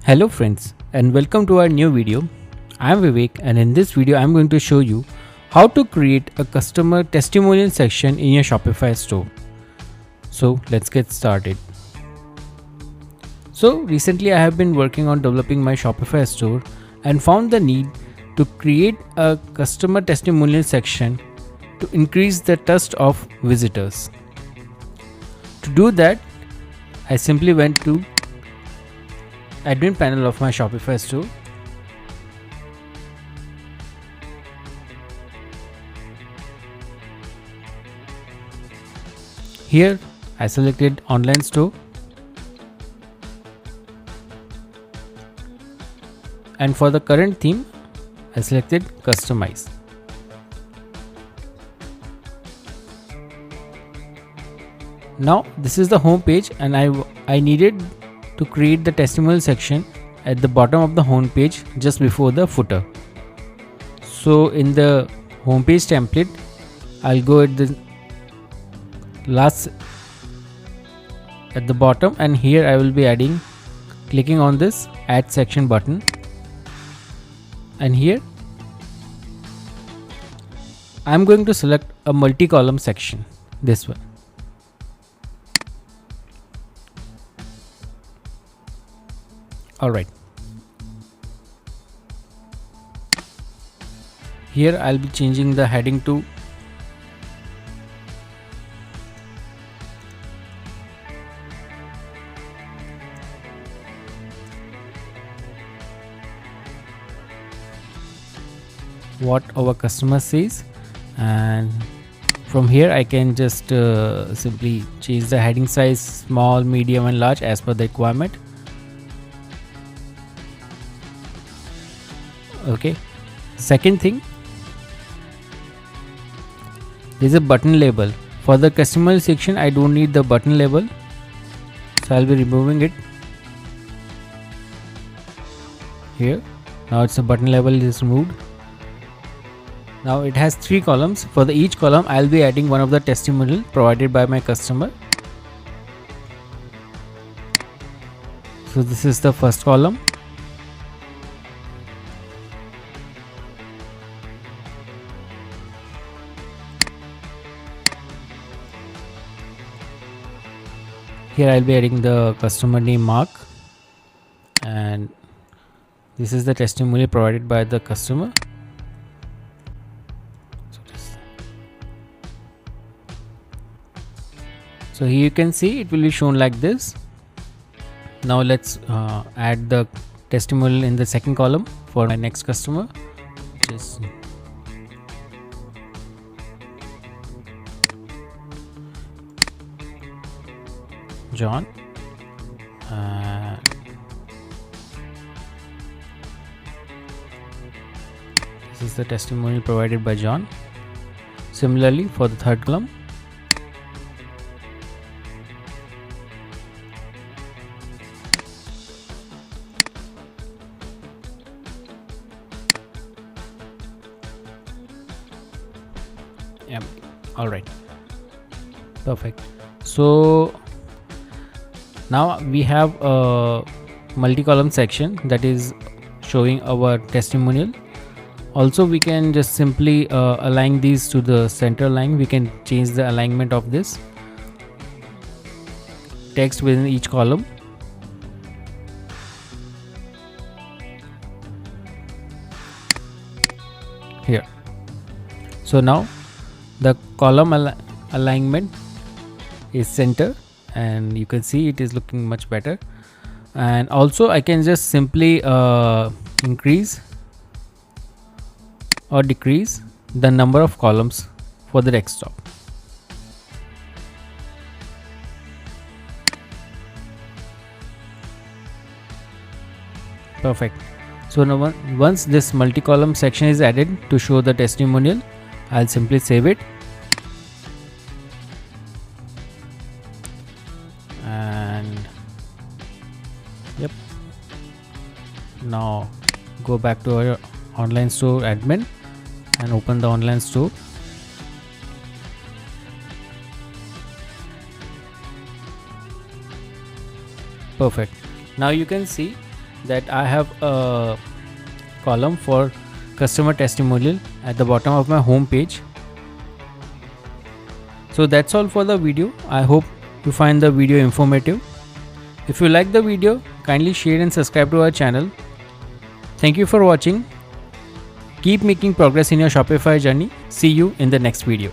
Hello friends and welcome to our new video. I am Vivek and in this video I am going to show you how to create a customer testimonial section in your Shopify store. So let's get started. So recently I have been working on developing my Shopify store and found the need to create a customer testimonial section to increase the trust of visitors. To do that, I simply went to admin panel of my Shopify store. Here I selected online store and for the current theme I selected customize. Now this is the home page and I needed to create the testimonial section at the bottom of the home page just before the footer. So in the home page template I'll go at the last at the bottom and here I will be clicking on this add section button, and here I'm going to select a multi-column section, this one. Alright, here I'll be changing the heading to what our customer says, and from here I can just simply change the heading size small, medium and large as per the requirement. Okay, second thing, there's a button label. For the customer section I don't need the button label, so I'll be removing it here. Now it's a button label is removed. Now it has 3 columns. For each column I'll be adding one of the testimonial provided by my customer. So this is the first column. Here I'll be adding the customer name Mark, and this is the testimonial provided by the customer. So here you can see it will be shown like this. Now let's add the testimonial in the second column for my next customer, which is John. This is the testimonial provided by John. Similarly for the third column, yeah, all right, perfect. So now we have a multi-column section that is showing our testimonial. Also we can just simply align these to the center line. We can change the alignment of this text within each column. Here. So now the column alignment is center, and you can see it is looking much better. And also I can just simply increase or decrease the number of columns for the desktop. Perfect. So now once this multi-column section is added to show the testimonial, I'll simply save it. And yep, now go back to our online store admin and open the online store. Perfect. Now you can see that I have a column for customer testimonial at the bottom of my home page. So that's all for the video. I hope you find the video informative. If you like the video, kindly share and subscribe to our channel. Thank you for watching. Keep making progress in your Shopify journey. See you in the next video.